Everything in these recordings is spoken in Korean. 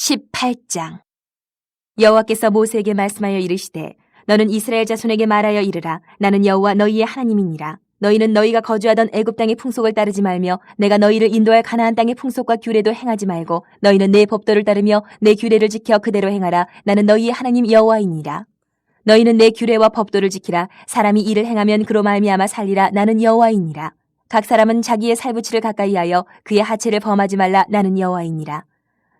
18장. 여호와께서 모세에게 말씀하여 이르시되 너는 이스라엘 자손에게 말하여 이르라. 나는 여호와 너희의 하나님이니라. 너희는 너희가 거주하던 애굽 땅의 풍속을 따르지 말며 내가 너희를 인도할 가나안 땅의 풍속과 규례도 행하지 말고 너희는 내 법도를 따르며 내 규례를 지켜 그대로 행하라. 나는 너희의 하나님 여호와이니라. 너희는 내 규례와 법도를 지키라. 사람이 이를 행하면 그로 말미암아 살리라. 나는 여호와이니라. 각 사람은 자기의 살부치를 가까이하여 그의 하체를 범하지 말라. 나는 여호와이니라.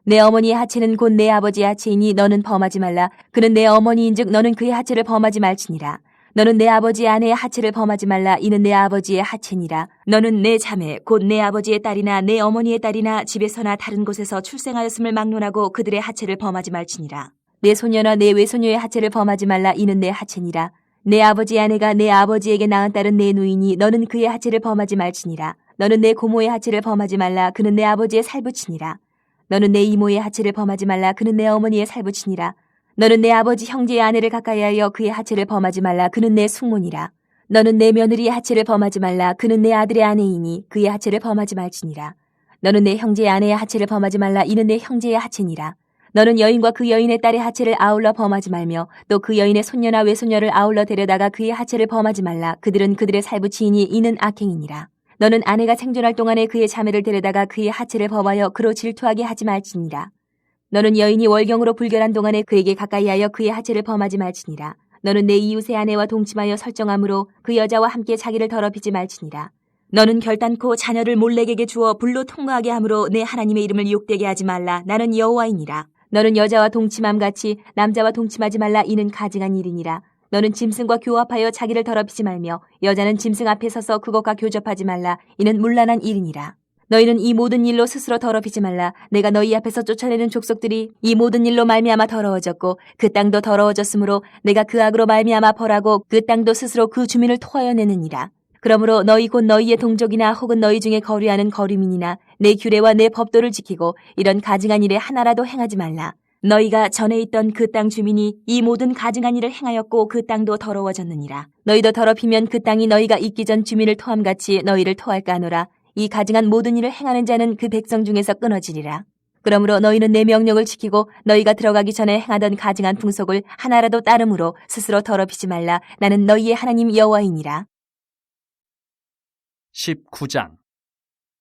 내 어머니의 하체는 곧 내 아버지의 하체이니 너는 범하지 말라. 그는 내 어머니인즉 너는 그의 하체를 범하지 말지니라. 너는 내 아버지의 아내의 하체를 범하지 말라. 이는 내 아버지의 하체니라. 너는 내 자매 곧 내 아버지의 딸이나 내 어머니의 딸이나 집에서나 다른 곳에서 출생하였음을 막론하고 그들의 하체를 범하지 말지니라. 내 소녀나 내 외소녀의 하체를 범하지 말라. 이는 내 하체니라. 내 아버지의 아내가 내 아버지에게 낳은 딸은 내 누이니 너는 그의 하체를 범하지 말지니라. 너는 내 고모의 하체를 범하지 말라. 그는 내 아버지의 살부치니라. 너는 내 이모의 하체를 범하지 말라. 그는 내 어머니의 살부치니라. 너는 내 아버지 형제의 아내를 가까이하여 그의 하체를 범하지 말라. 그는 내 숙모니라. 너는 내 며느리의 하체를 범하지 말라. 그는 내 아들의 아내이니 그의 하체를 범하지 말지니라. 너는 내 형제의 아내의 하체를 범하지 말라. 이는 내 형제의 하체니라. 너는 여인과 그 여인의 딸의 하체를 아울러 범하지 말며 또 그 여인의 손녀나 외손녀를 아울러 데려다가 그의 하체를 범하지 말라. 그들은 그들의 살부치이니 이는 악행이니라. 너는 아내가 생존할 동안에 그의 자매를 데려다가 그의 하체를 범하여 그로 질투하게 하지 말지니라. 너는 여인이 월경으로 불결한 동안에 그에게 가까이하여 그의 하체를 범하지 말지니라. 너는 내 이웃의 아내와 동침하여 설정함으로 그 여자와 함께 자기를 더럽히지 말지니라. 너는 결단코 자녀를 몰렉에게 주어 불로 통과하게 함으로 내 하나님의 이름을 욕되게 하지 말라. 나는 여호와이니라. 너는 여자와 동침함같이 남자와 동침하지 말라. 이는 가증한 일이니라. 너는 짐승과 교합하여 자기를 더럽히지 말며 여자는 짐승 앞에 서서 그것과 교접하지 말라. 이는 문란한 일이니라. 너희는 이 모든 일로 스스로 더럽히지 말라. 내가 너희 앞에서 쫓아내는 족속들이 이 모든 일로 말미암아 더러워졌고 그 땅도 더러워졌으므로 내가 그 악으로 말미암아 벌하고 그 땅도 스스로 그 주민을 토하여 내느니라. 그러므로 너희 곧 너희의 동족이나 혹은 너희 중에 거류하는 거류민이나 내 규례와 내 법도를 지키고 이런 가증한 일에 하나라도 행하지 말라. 너희가 전에 있던 그 땅 주민이 이 모든 가증한 일을 행하였고 그 땅도 더러워졌느니라. 너희도 더럽히면 그 땅이 너희가 있기 전 주민을 토함같이 너희를 토할까 하노라. 이 가증한 모든 일을 행하는 자는 그 백성 중에서 끊어지리라. 그러므로 너희는 내 명령을 지키고 너희가 들어가기 전에 행하던 가증한 풍속을 하나라도 따름으로 스스로 더럽히지 말라. 나는 너희의 하나님 여호와이니라. 19장.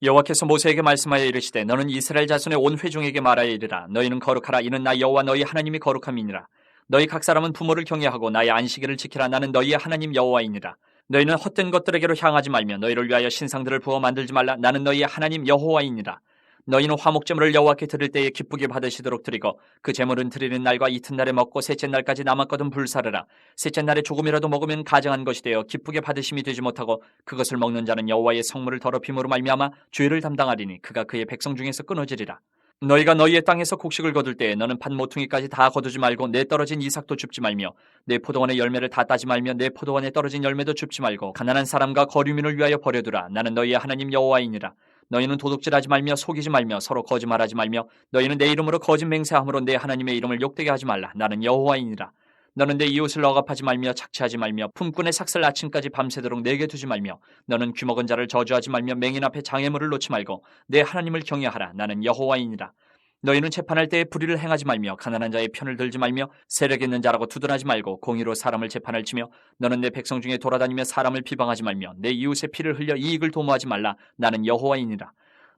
여호와께서 모세에게 말씀하여 이르시되 너는 이스라엘 자손의 온 회중에게 말하여 이르라. 너희는 거룩하라. 이는 나 여호와 너희 하나님이 거룩함이니라. 너희 각 사람은 부모를 경외하고 나의 안식일을 지키라. 나는 너희의 하나님 여호와이니라. 너희는 헛된 것들에게로 향하지 말며 너희를 위하여 신상들을 부어 만들지 말라. 나는 너희의 하나님 여호와이니라. 너희는 화목제물을 여호와께 드릴 때에 기쁘게 받으시도록 드리고 그 제물은 드리는 날과 이튿날에 먹고 셋째 날까지 남았거든 불사르라. 셋째 날에 조금이라도 먹으면 가증한 것이 되어 기쁘게 받으심이 되지 못하고 그것을 먹는 자는 여호와의 성물을 더럽힘으로 말미암아 죄를 담당하리니 그가 그의 백성 중에서 끊어지리라. 너희가 너희의 땅에서 곡식을 거둘 때에 너는 팥 모퉁이까지 다 거두지 말고 내 떨어진 이삭도 줍지 말며 내 포도원의 열매를 다 따지 말며 내 포도원에 떨어진 열매도 줍지 말고 가난한 사람과 거류민을 위하여 버려두라. 나는 너희의 하나님 여호와이니라. 너희는 도둑질하지 말며 속이지 말며 서로 거짓말하지 말며 너희는 내 이름으로 거짓 맹세함으로 내 하나님의 이름을 욕되게 하지 말라. 나는 여호와이니라. 너는 내 이웃을 억압하지 말며 착취하지 말며 품꾼의 삭슬 아침까지 밤새도록 내게 두지 말며 너는 귀먹은 자를 저주하지 말며 맹인 앞에 장애물을 놓지 말고 내 하나님을 경외하라. 나는 여호와이니라. 너희는 재판할 때에 불의를 행하지 말며 가난한 자의 편을 들지 말며 세력 있는 자라고 두둔하지 말고 공의로 사람을 재판할 치며 너는 내 백성 중에 돌아다니며 사람을 비방하지 말며 내 이웃의 피를 흘려 이익을 도모하지 말라. 나는 여호와이니라.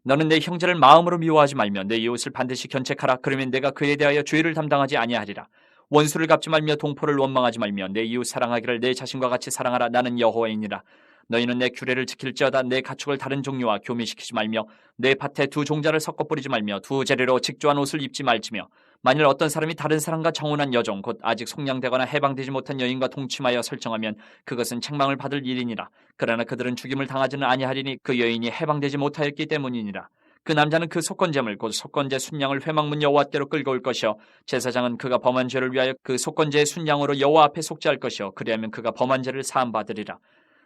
너는 내 형제를 마음으로 미워하지 말며 내 이웃을 반드시 견책하라. 그러면 내가 그에 대하여 죄를 담당하지 아니하리라. 원수를 갚지 말며 동포를 원망하지 말며 내 이웃 사랑하기를 내 자신과 같이 사랑하라. 나는 여호와이니라. 너희는 내 규례를 지킬지어다. 내 가축을 다른 종류와 교미시키지 말며 내 밭에 두 종자를 섞어 뿌리지 말며 두 재료로 직조한 옷을 입지 말지며 만일 어떤 사람이 다른 사람과 정혼한 여종 곧 아직 속량되거나 해방되지 못한 여인과 동침하여 설정하면 그것은 책망을 받을 일이니라. 그러나 그들은 죽임을 당하지는 아니하리니 그 여인이 해방되지 못하였기 때문이니라. 그 남자는 그 속건제물 곧 속건제 순양을 회막문 여호와께로 끌고 올 것이요 제사장은 그가 범한 죄를 위하여 그 속건제의 순양으로 여호와 앞에 속죄할 것이요 그리하면 그가 범한 죄를 사함 받으리라.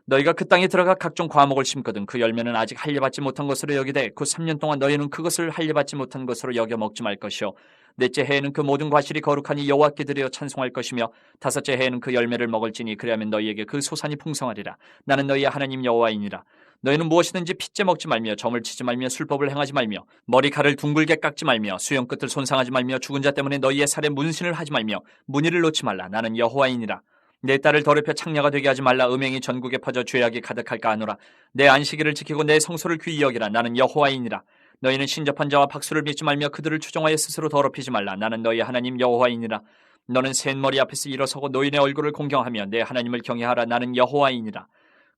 너희가 그 땅에 들어가 각종 과목을 심거든 그 열매는 아직 할례받지 못한 것으로 여기되 그 3년 동안 너희는 그것을 할례받지 못한 것으로 여겨 먹지 말 것이요 넷째 해에는 그 모든 과실이 거룩하니 여호와께 드려 찬송할 것이며 다섯째 해에는 그 열매를 먹을지니 그리하면 너희에게 그 소산이 풍성하리라. 나는 너희의 하나님 여호와이니라. 너희는 무엇이든지 핏째 먹지 말며 점을 치지 말며 술법을 행하지 말며 머리칼을 둥글게 깎지 말며 수염 끝을 손상하지 말며 죽은 자 때문에 너희의 살에 문신을 하지 말며 문의를 놓지 말라. 나는 여호와이니라. 내 딸을 더럽혀 창녀가 되게 하지 말라. 음행이 전국에 퍼져 죄악이 가득할까 하노라. 내 안식일을 지키고 내 성소를 귀히 여기라. 나는 여호와이니라. 너희는 신접한 자와 박수를 빚지 말며 그들을 추종하여 스스로 더럽히지 말라. 나는 너희 하나님 여호와이니라. 너는 셋머리 앞에서 일어서고 노인의 얼굴을 공경하며 내 하나님을 경외하라. 나는 여호와이니라.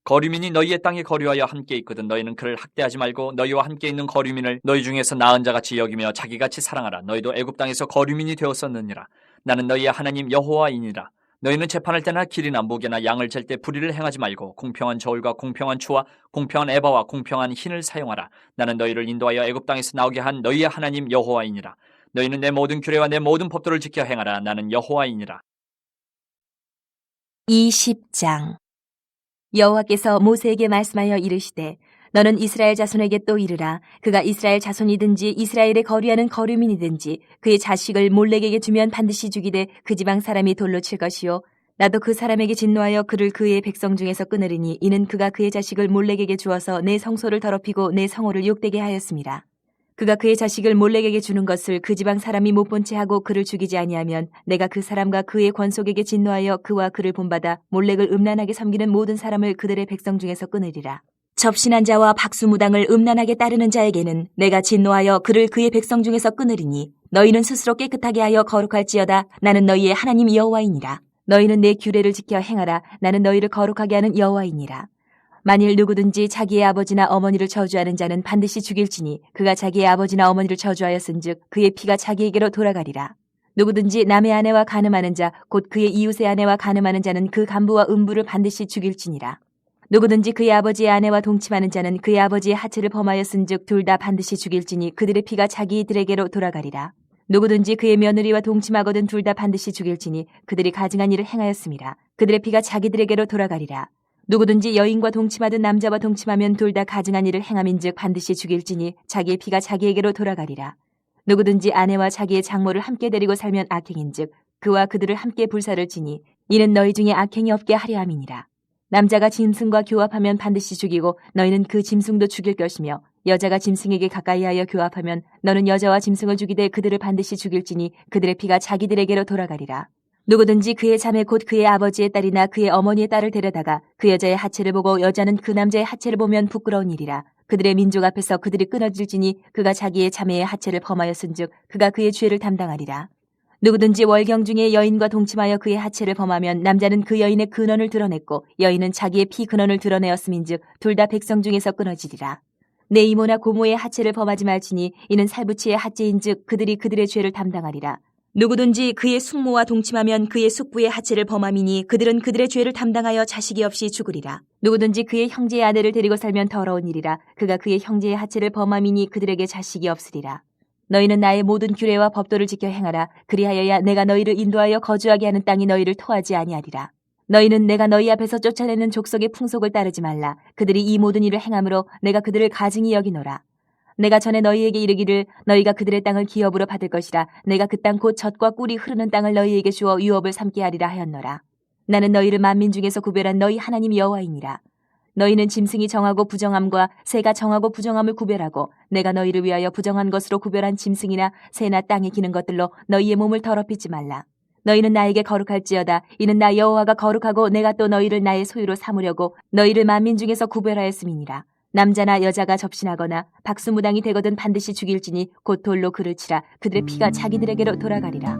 거류민이 너희의 땅에 거류하여 함께 있거든 너희는 그를 학대하지 말고 너희와 함께 있는 거류민을 너희 중에서 나은 자같이 여기며 자기같이 사랑하라. 너희도 애굽 땅에서 거류민이 되었었느니라. 나는 너희의 하나님 여호와이니라. 너희는 재판할 때나 길이나 무게나 양을 잴 때 불의를 행하지 말고 공평한 저울과 공평한 추와 공평한 에바와 공평한 흰을 사용하라. 나는 너희를 인도하여 애굽 땅에서 나오게 한 너희의 하나님 여호와이니라. 너희는 내 모든 규례와 내 모든 법도를 지켜 행하라. 나는 여호와이니라. 20장 여호와께서 모세에게 말씀하여 이르시되 너는 이스라엘 자손에게 또 이르라. 그가 이스라엘 자손이든지 이스라엘에 거류하는 거류민이든지 그의 자식을 몰렉에게 주면 반드시 죽이되 그 지방 사람이 돌로 칠 것이요 나도 그 사람에게 진노하여 그를 그의 백성 중에서 끊으리니 이는 그가 그의 자식을 몰렉에게 주어서 내 성소를 더럽히고 내 성호를 욕되게 하였음이라. 그가 그의 자식을 몰렉에게 주는 것을 그 지방 사람이 못 본 채 하고 그를 죽이지 아니하면 내가 그 사람과 그의 권속에게 진노하여 그와 그를 본받아 몰렉을 음란하게 섬기는 모든 사람을 그들의 백성 중에서 끊으리라. 접신한 자와 박수무당을 음란하게 따르는 자에게는 내가 진노하여 그를 그의 백성 중에서 끊으리니 너희는 스스로 깨끗하게 하여 거룩할지어다. 나는 너희의 하나님 여호와이니라. 너희는 내 규례를 지켜 행하라. 나는 너희를 거룩하게 하는 여호와이니라. 만일 누구든지 자기의 아버지나 어머니를 저주하는 자는 반드시 죽일지니 그가 자기의 아버지나 어머니를 저주하였은즉 그의 피가 자기에게로 돌아가리라. 누구든지 남의 아내와 간음하는 자 곧 그의 이웃의 아내와 간음하는 자는 그 간부와 음부를 반드시 죽일지니라. 누구든지 그의 아버지의 아내와 동침하는 자는 그의 아버지의 하체를 범하였은즉 둘 다 반드시 죽일지니 그들의 피가 자기들에게로 돌아가리라. 누구든지 그의 며느리와 동침하거든 둘 다 반드시 죽일지니 그들이 가증한 일을 행하였음이라. 그들의 피가 자기들에게로 돌아가리라. 누구든지 여인과 동침하든 남자와 동침하면 둘 다 가증한 일을 행함인즉 반드시 죽일지니 자기의 피가 자기에게로 돌아가리라. 누구든지 아내와 자기의 장모를 함께 데리고 살면 악행인즉 그와 그들을 함께 불사를 지니 이는 너희 중에 악행이 없게 하려 함이니라. 남자가 짐승과 교합하면 반드시 죽이고 너희는 그 짐승도 죽일 것이며 여자가 짐승에게 가까이하여 교합하면 너는 여자와 짐승을 죽이되 그들을 반드시 죽일지니 그들의 피가 자기들에게로 돌아가리라. 누구든지 그의 자매 곧 그의 아버지의 딸이나 그의 어머니의 딸을 데려다가 그 여자의 하체를 보고 여자는 그 남자의 하체를 보면 부끄러운 일이라. 그들의 민족 앞에서 그들이 끊어질지니 그가 자기의 자매의 하체를 범하였은즉 그가 그의 죄를 담당하리라. 누구든지 월경 중에 여인과 동침하여 그의 하체를 범하면 남자는 그 여인의 근원을 드러냈고 여인은 자기의 피 근원을 드러내었음인즉 둘 다 백성 중에서 끊어지리라. 내 이모나 고모의 하체를 범하지 말지니 이는 살부치의 하체인즉 그들이 그들의 죄를 담당하리라. 누구든지 그의 숙모와 동침하면 그의 숙부의 하체를 범함이니 그들은 그들의 죄를 담당하여 자식이 없이 죽으리라. 누구든지 그의 형제의 아내를 데리고 살면 더러운 일이라. 그가 그의 형제의 하체를 범함이니 그들에게 자식이 없으리라. 너희는 나의 모든 규례와 법도를 지켜 행하라. 그리하여야 내가 너희를 인도하여 거주하게 하는 땅이 너희를 토하지 아니하리라. 너희는 내가 너희 앞에서 쫓아내는 족속의 풍속을 따르지 말라. 그들이 이 모든 일을 행함으로 내가 그들을 가증히 여기노라. 내가 전에 너희에게 이르기를 너희가 그들의 땅을 기업으로 받을 것이라. 내가 그 땅 곧 젖과 꿀이 흐르는 땅을 너희에게 주어 유업을 삼게 하리라 하였노라. 나는 너희를 만민 중에서 구별한 너희 하나님 여호와이니라. 너희는 짐승이 정하고 부정함과 새가 정하고 부정함을 구별하고 내가 너희를 위하여 부정한 것으로 구별한 짐승이나 새나 땅에 기는 것들로 너희의 몸을 더럽히지 말라. 너희는 나에게 거룩할지어다. 이는 나 여호와가 거룩하고 내가 또 너희를 나의 소유로 삼으려고 너희를 만민 중에서 구별하였음이니라. 남자나 여자가 접신하거나 박수무당이 되거든 반드시 죽일지니 곧 돌로 그를 치라. 그들의 피가 자기들에게로 돌아가리라.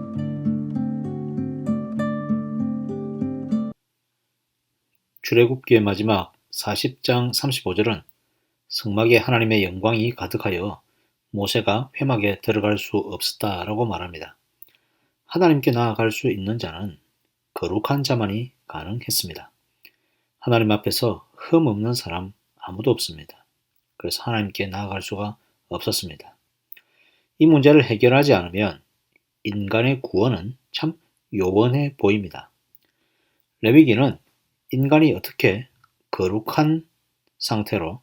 출애굽기의 마지막 40장 35절은 성막에 하나님의 영광이 가득하여 모세가 회막에 들어갈 수 없었다라고 말합니다. 하나님께 나아갈 수 있는 자는 거룩한 자만이 가능했습니다. 하나님 앞에서 흠 없는 사람 아무도 없습니다. 그래서 하나님께 나아갈 수가 없었습니다. 이 문제를 해결하지 않으면 인간의 구원은 참 요원해 보입니다. 레위기는 인간이 어떻게 거룩한 상태로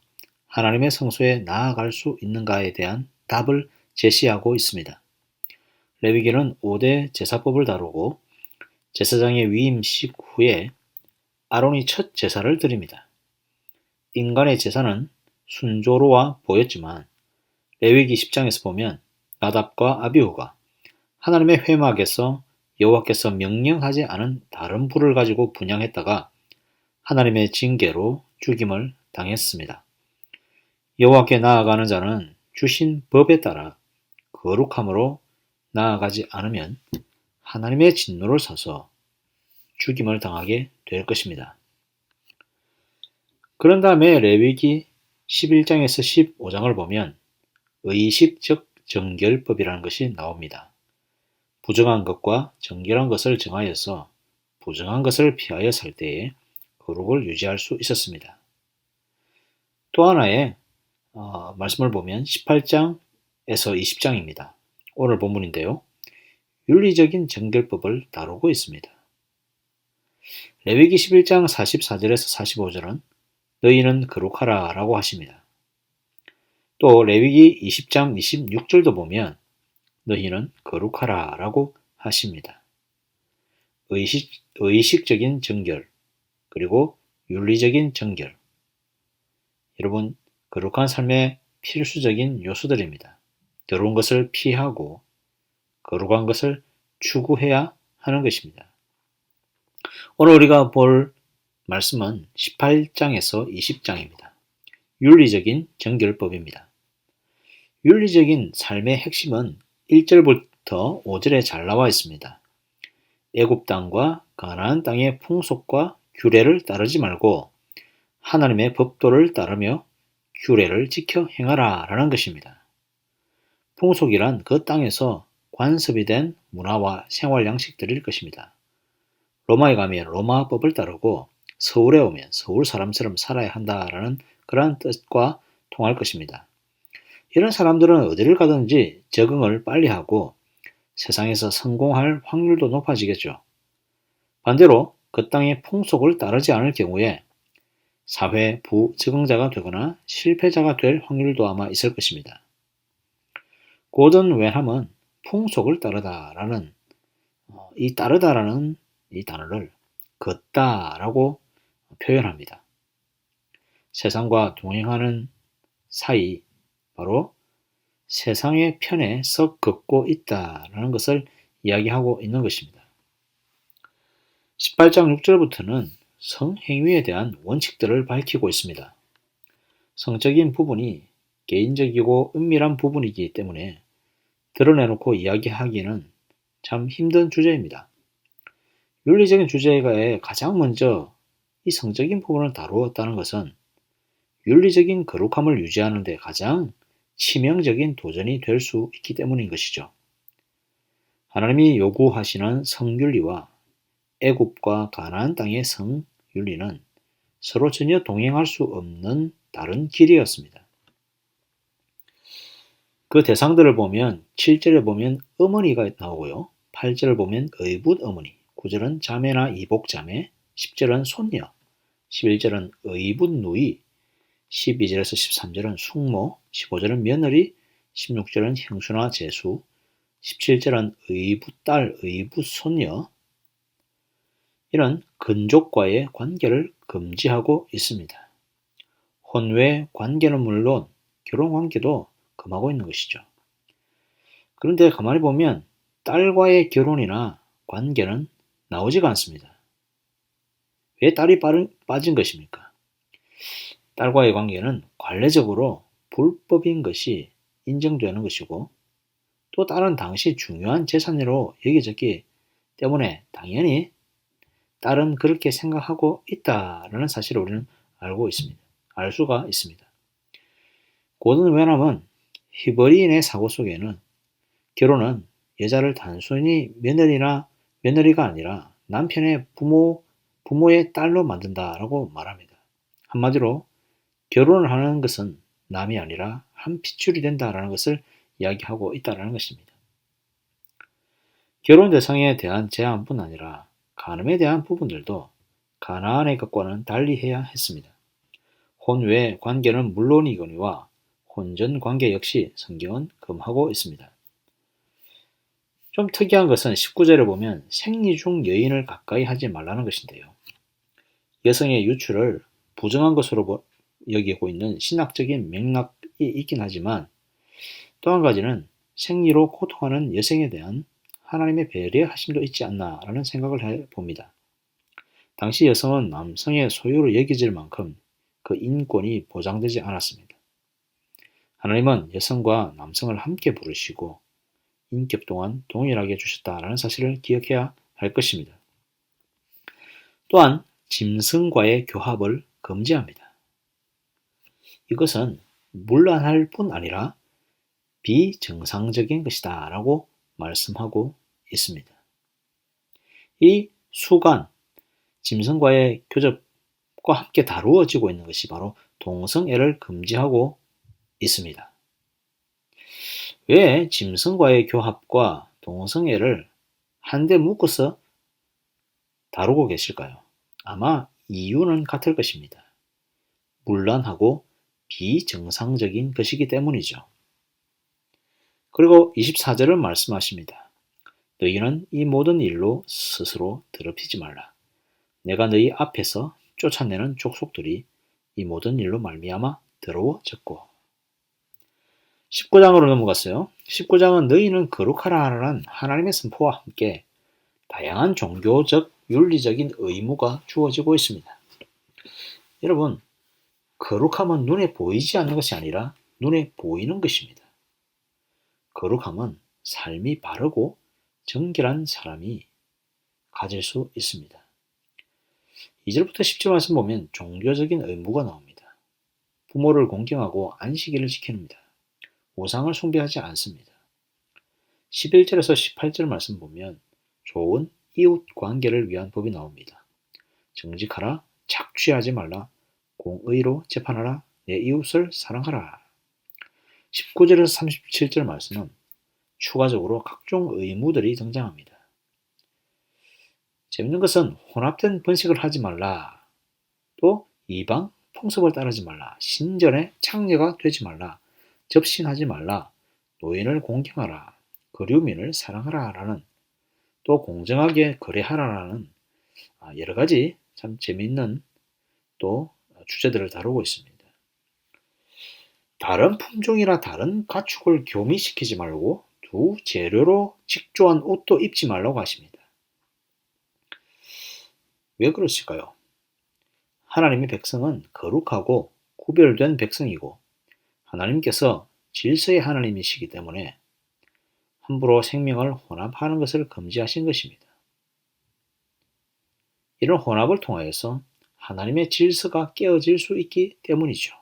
하나님의 성소에 나아갈 수 있는가에 대한 답을 제시하고 있습니다. 레위기는 5대 제사법을 다루고 제사장의 위임식 후에 아론이 첫 제사를 드립니다. 인간의 제사는 순조로워 보였지만 레위기 10장에서 보면 나답과 아비후가 하나님의 회막에서 여호와께서 명령하지 않은 다른 불을 가지고 분향했다가 하나님의 징계로 죽임을 당했습니다. 여호와께 나아가는 자는 주신 법에 따라 거룩함으로 나아가지 않으면 하나님의 진노를 사서 죽임을 당하게 될 것입니다. 그런 다음에 레위기 11장에서 15장을 보면 의식적 정결법이라는 것이 나옵니다. 부정한 것과 정결한 것을 정하여서 부정한 것을 피하여 살 때에 거룩을 유지할 수 있었습니다. 또 하나의 말씀을 보면 18장에서 20장입니다. 오늘 본문인데요. 윤리적인 정결법을 다루고 있습니다. 레위기 11장 44절에서 45절은 너희는 거룩하라 라고 하십니다. 또 레위기 20장 26절도 보면 너희는 거룩하라 라고 하십니다. 의식적인 정결 그리고 윤리적인 정결 여러분 거룩한 삶의 필수적인 요소들입니다. 더러운 것을 피하고 거룩한 것을 추구해야 하는 것입니다. 오늘 우리가 볼 말씀은 18장에서 20장입니다. 윤리적인 정결법입니다. 윤리적인 삶의 핵심은 1절부터 5절에 잘 나와 있습니다. 애굽 땅과 가나안 땅의 풍속과 규례를 따르지 말고 하나님의 법도를 따르며 규례를 지켜 행하라 라는 것입니다. 풍속이란 그 땅에서 관습이 된 문화와 생활 양식들일 것입니다. 로마에 가면 로마법을 따르고 서울에 오면 서울 사람처럼 살아야 한다라는 그러한 뜻과 통할 것입니다. 이런 사람들은 어디를 가든지 적응을 빨리 하고 세상에서 성공할 확률도 높아지겠죠. 반대로 그 땅의 풍속을 따르지 않을 경우에 사회 부적응자가 되거나 실패자가 될 확률도 아마 있을 것입니다. 고든 웬함은 풍속을 따르다라는 이 따르다라는 이 단어를 걷다라고 표현합니다. 세상과 동행하는 사이 바로 세상의 편에 썩 걷고 있다라는 것을 이야기하고 있는 것입니다. 18장 6절부터는 성행위에 대한 원칙들을 밝히고 있습니다. 성적인 부분이 개인적이고 은밀한 부분이기 때문에 드러내놓고 이야기하기는 참 힘든 주제입니다. 윤리적인 주제에 가장 먼저 이 성적인 부분을 다루었다는 것은 윤리적인 거룩함을 유지하는 데 가장 치명적인 도전이 될 수 있기 때문인 것이죠. 하나님이 요구하시는 성윤리와 애굽과 가나안 땅의 성윤리는 서로 전혀 동행할 수 없는 다른 길이었습니다. 그 대상들을 보면 7절에 보면 어머니가 나오고요. 8절을 보면 의붓 어머니, 9절은 자매나 이복자매, 10절은 손녀, 11절은 의붓 누이, 12절에서 13절은 숙모, 15절은 며느리, 16절은 형수나 제수, 17절은 의붓 딸, 의붓 손녀. 이런 근족과의 관계를 금지하고 있습니다. 혼외 관계는 물론 결혼 관계도 금하고 있는 것이죠. 그런데 가만히 보면 딸과의 결혼이나 관계는 나오지가 않습니다. 왜 딸이 빠진 것입니까? 딸과의 관계는 관례적으로 불법인 것이 인정되는 것이고 또 딸은 당시 중요한 재산으로 여겨졌기 때문에 당연히 딸은 그렇게 생각하고 있다라는 사실을 우리는 알 수가 있습니다. 고든 웬함은 히브리인의 사고 속에는 결혼은 여자를 단순히 며느리가 아니라 남편의 부모의 딸로 만든다라고 말합니다. 한마디로 결혼을 하는 것은 남이 아니라 한 핏줄이 된다라는 것을 이야기하고 있다는 것입니다. 결혼 대상에 대한 제한뿐 아니라 간음에 대한 부분들도 가나안의 것과는 달리해야 했습니다. 혼외 관계는 물론이거니와 혼전 관계 역시 성경은 금하고 있습니다. 좀 특이한 것은 19절에 보면 생리 중 여인을 가까이 하지 말라는 것인데요. 여성의 유출을 부정한 것으로 여기고 있는 신학적인 맥락이 있긴 하지만 또 한 가지는 생리로 고통하는 여성에 대한 하나님의 배려하심도 있지 않나라는 생각을 해봅니다. 당시 여성은 남성의 소유로 여겨질 만큼 그 인권이 보장되지 않았습니다. 하나님은 여성과 남성을 함께 부르시고 인격 또한 동일하게 주셨다라는 사실을 기억해야 할 것입니다. 또한 짐승과의 교합을 금지합니다. 이것은 문란할 뿐 아니라 비정상적인 것이다 라고 말씀하고 있습니다. 이 수간, 짐승과의 교접과 함께 다루어지고 있는 것이 바로 동성애를 금지하고 있습니다. 왜 짐승과의 교합과 동성애를 한데 묶어서 다루고 계실까요? 아마 이유는 같을 것입니다. 문란하고 비정상적인 것이기 때문이죠. 그리고 24절은 말씀하십니다. 너희는 이 모든 일로 스스로 더럽히지 말라. 내가 너희 앞에서 쫓아내는 족속들이 이 모든 일로 말미암아 더러워졌고. 19장으로 넘어갔어요. 19장은 너희는 거룩하라는 하나님의 선포와 함께 다양한 종교적, 윤리적인 의무가 주어지고 있습니다. 여러분, 거룩함은 눈에 보이지 않는 것이 아니라 눈에 보이는 것입니다. 거룩함은 삶이 바르고 정결한 사람이 가질 수 있습니다. 2절부터 10절 말씀 보면 종교적인 의무가 나옵니다. 부모를 공경하고 안식일을 지킵니다. 우상을 숭배하지 않습니다. 11절에서 18절 말씀 보면 좋은 이웃 관계를 위한 법이 나옵니다. 정직하라, 착취하지 말라, 공의로 재판하라, 내 이웃을 사랑하라. 19절에서 37절 말씀은 추가적으로 각종 의무들이 등장합니다. 재밌는 것은 혼합된 번식을 하지 말라, 또 이방 풍습을 따르지 말라, 신전에 창녀가 되지 말라, 접신하지 말라, 노인을 공경하라, 거류민을 사랑하라 라는, 또 공정하게 거래하라라는 여러 가지 참 재미있는 또 주제들을 다루고 있습니다. 다른 품종이나 다른 가축을 교미시키지 말고 두 재료로 직조한 옷도 입지 말라고 하십니다. 왜 그러실까요? 하나님의 백성은 거룩하고 구별된 백성이고 하나님께서 질서의 하나님이시기 때문에 함부로 생명을 혼합하는 것을 금지하신 것입니다. 이런 혼합을 통하여서 하나님의 질서가 깨어질 수 있기 때문이죠.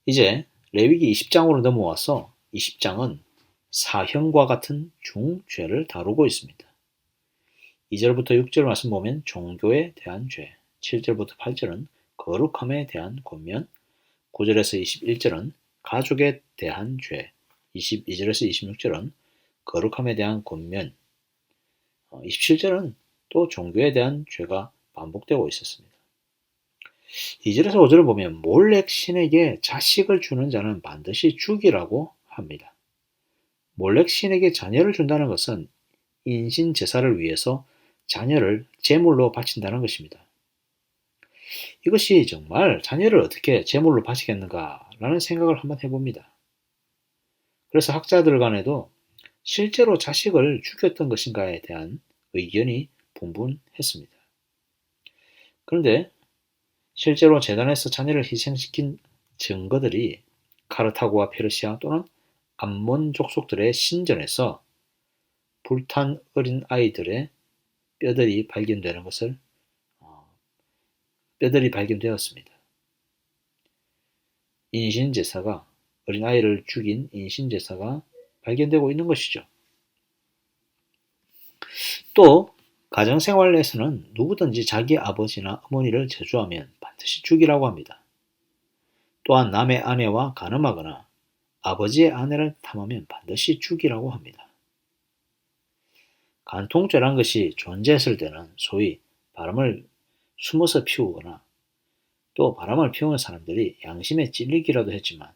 이제 레위기 20장으로 넘어와서 20장은 사형과 같은 중죄를 다루고 있습니다. 2절부터 6절 말씀 보면 종교에 대한 죄, 7절부터 8절은 거룩함에 대한 권면, 9절에서 21절은 가족에 대한 죄, 22절에서 26절은 거룩함에 대한 권면, 27절은 또 종교에 대한 죄가 반복되고 있었습니다. 2절에서 5절을 보면 몰렉 신에게 자식을 주는 자는 반드시 죽이라고 합니다. 몰렉 신에게 자녀를 준다는 것은 인신 제사를 위해서 자녀를 제물로 바친다는 것입니다. 이것이 정말 자녀를 어떻게 제물로 바치겠는가 라는 생각을 한번 해봅니다. 그래서 학자들 간에도 실제로 자식을 죽였던 것인가에 대한 의견이 분분했습니다. 그런데 실제로 제단에서 자녀를 희생시킨 증거들이 카르타고와 페르시아 또는 암몬 족속들의 신전에서 불탄 어린 아이들의 뼈들이 발견되었습니다. 인신제사가, 어린 아이를 죽인 인신제사가 발견되고 있는 것이죠. 또 가정생활에서는 누구든지 자기 아버지나 어머니를 저주하면 반드시 죽이라고 합니다. 또한 남의 아내와 간음하거나 아버지의 아내를 탐하면 반드시 죽이라고 합니다. 간통죄란 것이 존재했을 때는 소위 바람을 숨어서 피우거나 또 바람을 피우는 사람들이 양심에 찔리기라도 했지만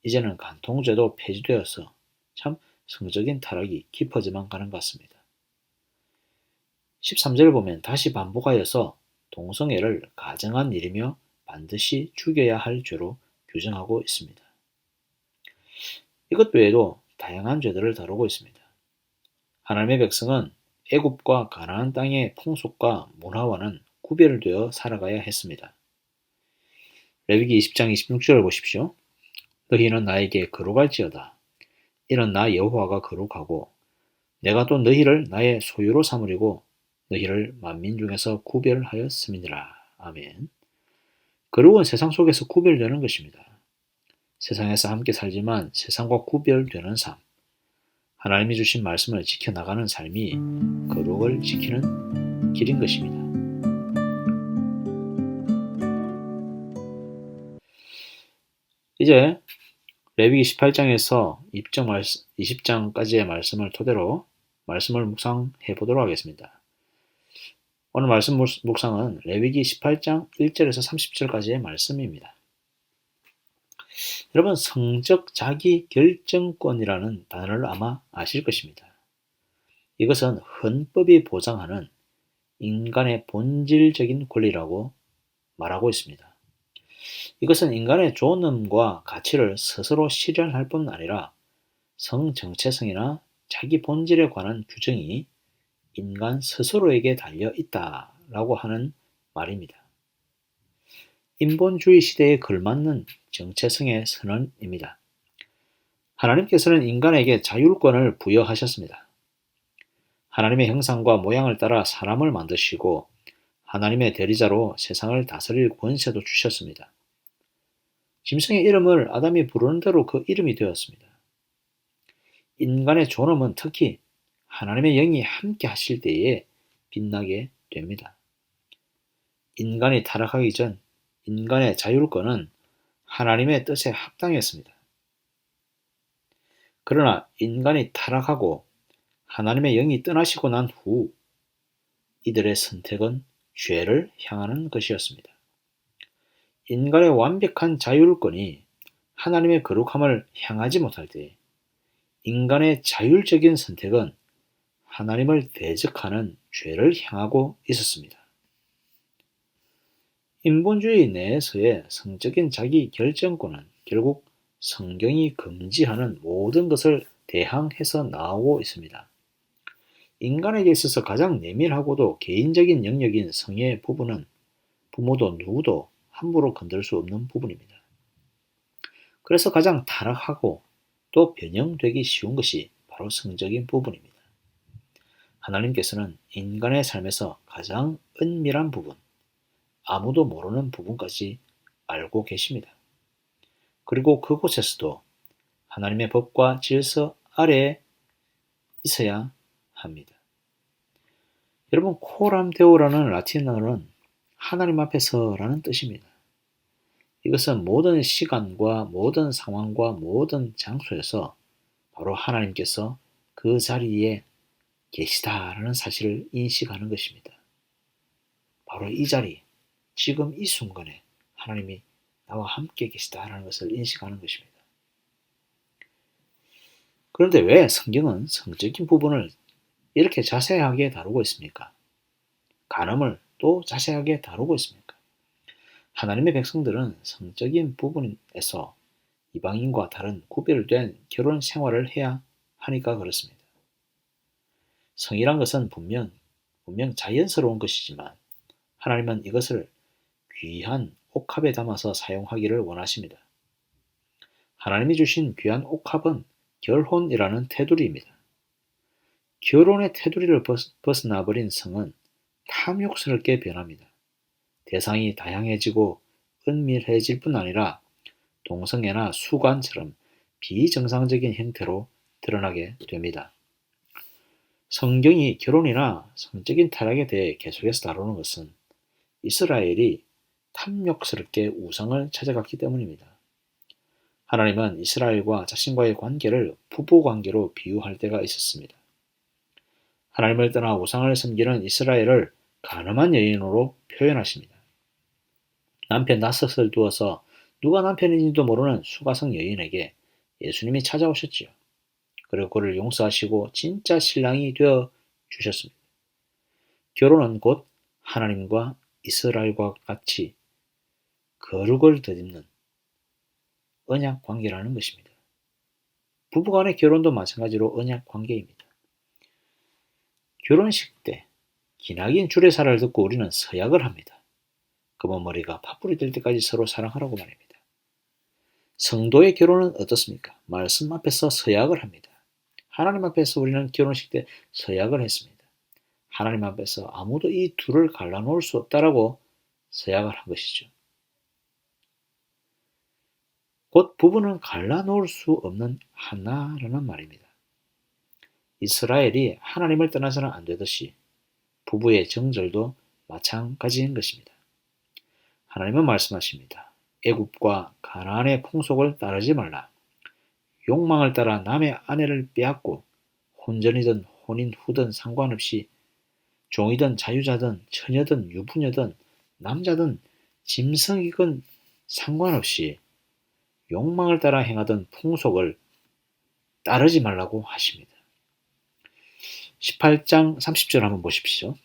이제는 간통죄도 폐지되어서 참 성적인 타락이 깊어져만 가는 것 같습니다. 13절을 보면 다시 반복하여서 동성애를 가정한 일이며 반드시 죽여야 할 죄로 규정하고 있습니다. 이것 외에도 다양한 죄들을 다루고 있습니다. 하나님의 백성은 애굽과 가나안 땅의 풍속과 문화와는 구별되어 살아가야 했습니다. 레위기 20장 26절을 보십시오. 너희는 나에게 거룩할지어다. 이는 나 여호와가 거룩하고 내가 또 너희를 나의 소유로 삼으리고 너희를 만민 중에서 구별하였음이니라. 아멘. 거룩은 세상 속에서 구별되는 것입니다. 세상에서 함께 살지만 세상과 구별되는 삶. 하나님이 주신 말씀을 지켜나가는 삶이 거룩을 지키는 길인 것입니다. 이제 레위기 18장에서 20장까지의 말씀을 토대로 말씀을 묵상해 보도록 하겠습니다. 오늘 말씀 묵상은 레위기 18장 1절에서 30절까지의 말씀입니다. 여러분, 성적 자기 결정권이라는 단어를 아마 아실 것입니다. 이것은 헌법이 보장하는 인간의 본질적인 권리라고 말하고 있습니다. 이것은 인간의 존엄과 가치를 스스로 실현할 뿐 아니라 성 정체성이나 자기 본질에 관한 규정이 인간 스스로에게 달려 있다라고 하는 말입니다. 인본주의 시대에 걸맞는 정체성의 선언입니다. 하나님께서는 인간에게 자율권을 부여하셨습니다. 하나님의 형상과 모양을 따라 사람을 만드시고 하나님의 대리자로 세상을 다스릴 권세도 주셨습니다. 짐승의 이름을 아담이 부르는 대로 그 이름이 되었습니다. 인간의 존엄은 특히 하나님의 영이 함께 하실 때에 빛나게 됩니다. 인간이 타락하기 전 인간의 자율권은 하나님의 뜻에 합당했습니다. 그러나 인간이 타락하고 하나님의 영이 떠나시고 난 후 이들의 선택은 죄를 향하는 것이었습니다. 인간의 완벽한 자율권이 하나님의 거룩함을 향하지 못할 때 인간의 자율적인 선택은 하나님을 대적하는 죄를 향하고 있었습니다. 인본주의 내에서의 성적인 자기 결정권은 결국 성경이 금지하는 모든 것을 대항해서 나오고 있습니다. 인간에게 있어서 가장 내밀하고도 개인적인 영역인 성의 부분은 부모도 누구도 함부로 건들 수 없는 부분입니다. 그래서 가장 타락하고 또 변형되기 쉬운 것이 바로 성적인 부분입니다. 하나님께서는 인간의 삶에서 가장 은밀한 부분, 아무도 모르는 부분까지 알고 계십니다. 그리고 그곳에서도 하나님의 법과 질서 아래에 있어야 합니다. 여러분, 코람데오라는 라틴어는 하나님 앞에서라는 뜻입니다. 이것은 모든 시간과 모든 상황과 모든 장소에서 바로 하나님께서 그 자리에 계시다라는 사실을 인식하는 것입니다. 바로 이 자리, 지금 이 순간에 하나님이 나와 함께 계시다라는 것을 인식하는 것입니다. 그런데 왜 성경은 성적인 부분을 이렇게 자세하게 다루고 있습니까? 간음을 또 자세하게 다루고 있습니까? 하나님의 백성들은 성적인 부분에서 이방인과 다른 구별된 결혼 생활을 해야 하니까 그렇습니다. 성이란 것은 분명 자연스러운 것이지만 하나님은 이것을 귀한 옥합에 담아서 사용하기를 원하십니다. 하나님이 주신 귀한 옥합은 결혼이라는 테두리입니다. 결혼의 테두리를 벗어나버린 성은 탐욕스럽게 변합니다. 대상이 다양해지고 은밀해질 뿐 아니라 동성애나 수관처럼 비정상적인 형태로 드러나게 됩니다. 성경이 결혼이나 성적인 타락에 대해 계속해서 다루는 것은 이스라엘이 탐욕스럽게 우상을 찾아갔기 때문입니다. 하나님은 이스라엘과 자신과의 관계를 부부 관계로 비유할 때가 있었습니다. 하나님을 떠나 우상을 섬기는 이스라엘을 가늠한 여인으로 표현하십니다. 남편 5을 두어서 누가 남편인지도 모르는 수가성 여인에게 예수님이 찾아오셨지요. 그리고 그를 용서하시고 진짜 신랑이 되어 주셨습니다. 결혼은 곧 하나님과 이스라엘과 같이 거룩을 덧입는 언약 관계라는 것입니다. 부부간의 결혼도 마찬가지로 언약 관계입니다. 결혼식 때 기나긴 주례사를 듣고 우리는 서약을 합니다. 검은머리가 팥불이 될 때까지 서로 사랑하라고 말입니다. 성도의 결혼은 어떻습니까? 말씀 앞에서 서약을 합니다. 하나님 앞에서 우리는 결혼식 때 서약을 했습니다. 하나님 앞에서 아무도 이 둘을 갈라놓을 수 없다라고 서약을 한 것이죠. 곧 부부는 갈라놓을 수 없는 하나라는 말입니다. 이스라엘이 하나님을 떠나서는 안 되듯이 부부의 정절도 마찬가지인 것입니다. 하나님은 말씀하십니다. 애굽과 가나안의 풍속을 따르지 말라. 욕망을 따라 남의 아내를 빼앗고 혼전이든 혼인 후든 상관없이 종이든 자유자든 처녀든 유부녀든 남자든 짐승이건 상관없이 욕망을 따라 행하던 풍속을 따르지 말라고 하십니다. 18장 30절 한번 보십시오.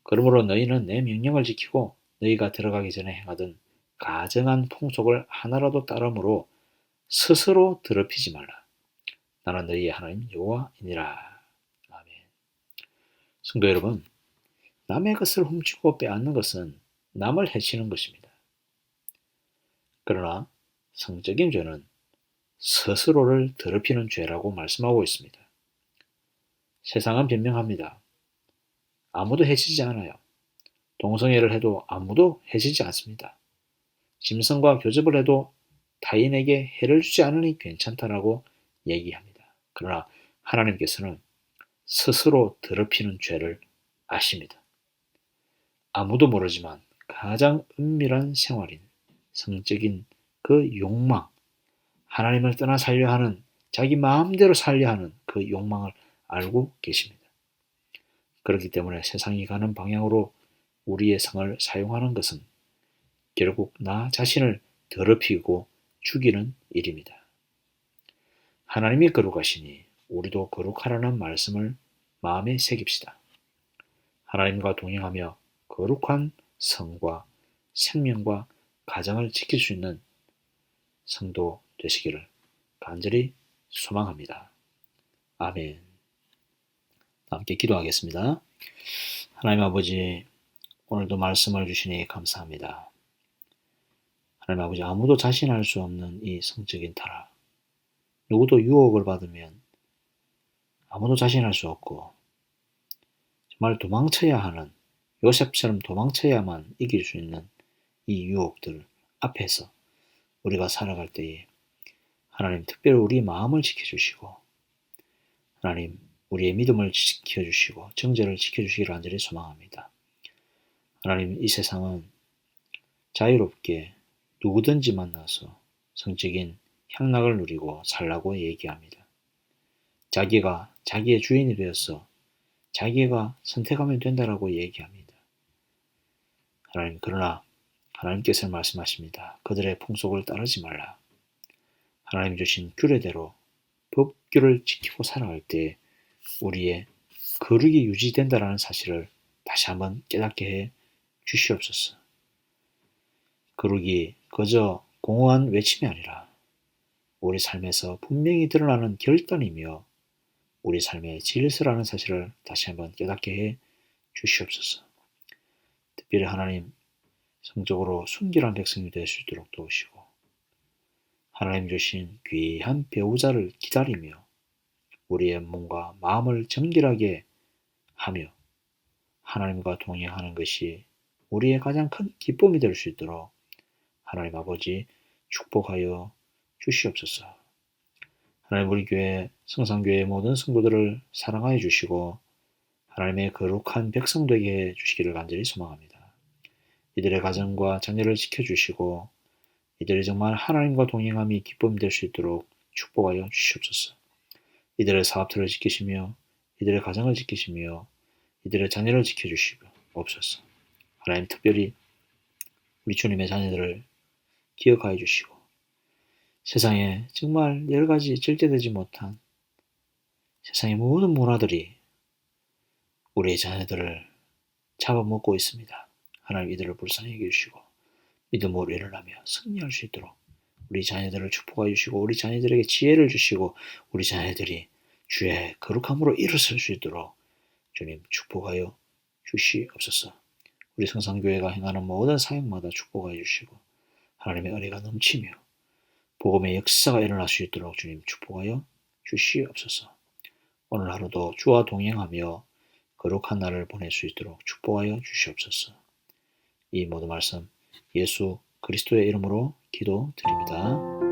그러므로 너희는 내 명령을 지키고 너희가 들어가기 전에 행하던 가정한 풍속을 하나라도 따름으로 스스로 더럽히지 말라. 나는 너희의 하나님 여호와이니라. 아멘. 성도 여러분, 남의 것을 훔치고 빼앗는 것은 남을 해치는 것입니다. 그러나 성적인 죄는 스스로를 더럽히는 죄라고 말씀하고 있습니다. 세상은 변명합니다. 아무도 해치지 않아요. 동성애를 해도 아무도 해치지 않습니다. 짐승과 교접을 해도 타인에게 해를 주지 않으니 괜찮다라고 얘기합니다. 그러나 하나님께서는 스스로 더럽히는 죄를 아십니다. 아무도 모르지만 가장 은밀한 생활인 성적인 그 욕망, 하나님을 떠나 살려 하는, 자기 마음대로 살려 하는 그 욕망을 알고 계십니다. 그렇기 때문에 세상이 가는 방향으로 우리의 성을 사용하는 것은 결국 나 자신을 더럽히고 죽이는 일입니다. 하나님이 거룩하시니 우리도 거룩하라는 말씀을 마음에 새깁시다. 하나님과 동행하며 거룩한 성과 생명과 가정을 지킬 수 있는 성도 되시기를 간절히 소망합니다. 아멘. 함께 기도하겠습니다. 하나님 아버지, 오늘도 말씀을 주시니 감사합니다. 하나님 아버지, 아무도 자신할 수 없는 이 성적인 타락, 누구도 유혹을 받으면 아무도 자신할 수 없고 정말 도망쳐야 하는, 요셉처럼 도망쳐야만 이길 수 있는 이 유혹들 앞에서 우리가 살아갈 때에 하나님 특별히 우리 마음을 지켜주시고 하나님 우리의 믿음을 지켜주시고 정죄를 지켜주시기를 간절히 소망합니다. 하나님, 이 세상은 자유롭게 누구든지 만나서 성적인 향락을 누리고 살라고 얘기합니다. 자기가 자기의 주인이 되어서 자기가 선택하면 된다라고 얘기합니다. 하나님, 그러나 하나님께서 말씀하십니다. 그들의 풍속을 따르지 말라. 하나님 주신 규례대로 법규를 지키고 살아갈 때 우리의 거룩이 유지된다라는 사실을 다시 한번 깨닫게 해 주시옵소서. 거룩이 그저 공허한 외침이 아니라 우리 삶에서 분명히 드러나는 결단이며 우리 삶의 질서라는 사실을 다시 한번 깨닫게 해 주시옵소서. 특별히 하나님, 성적으로 순결한 백성이 될 수 있도록 도우시고 하나님 주신 귀한 배우자를 기다리며 우리의 몸과 마음을 정결하게 하며 하나님과 동행하는 것이 우리의 가장 큰 기쁨이 될 수 있도록 하나님 아버지 축복하여 주시옵소서. 하나님, 우리 교회 성산교회의 모든 성도들을 사랑하여 주시고 하나님의 거룩한 백성 되게 해 주시기를 간절히 소망합니다. 이들의 가정과 자녀를 지켜주시고 이들이 정말 하나님과 동행함이 기쁨이 될 수 있도록 축복하여 주시옵소서. 이들의 사업들을 지키시며 이들의 가정을 지키시며 이들의 자녀를 지켜주시옵소서. 하나님, 특별히 우리 주님의 자녀들을 기억하여 주시고 세상에 정말 여러 가지 절제되지 못한 세상의 모든 문화들이 우리의 자녀들을 잡아먹고 있습니다. 하나님 이들을 불쌍히 여겨주시고 믿음으로 일어나며 승리할 수 있도록 우리 자녀들을 축복하여 주시고 우리 자녀들에게 지혜를 주시고 우리 자녀들이 주의 거룩함으로 일어설 수 있도록 주님 축복하여 주시옵소서. 우리 성산교회가 행하는 모든 사역마다 축복하여 주시고 하나님의 은혜가 넘치며 복음의 역사가 일어날 수 있도록 주님 축복하여 주시옵소서. 오늘 하루도 주와 동행하며 거룩한 날을 보낼 수 있도록 축복하여 주시옵소서. 이 모든 말씀 예수 그리스도의 이름으로 기도드립니다.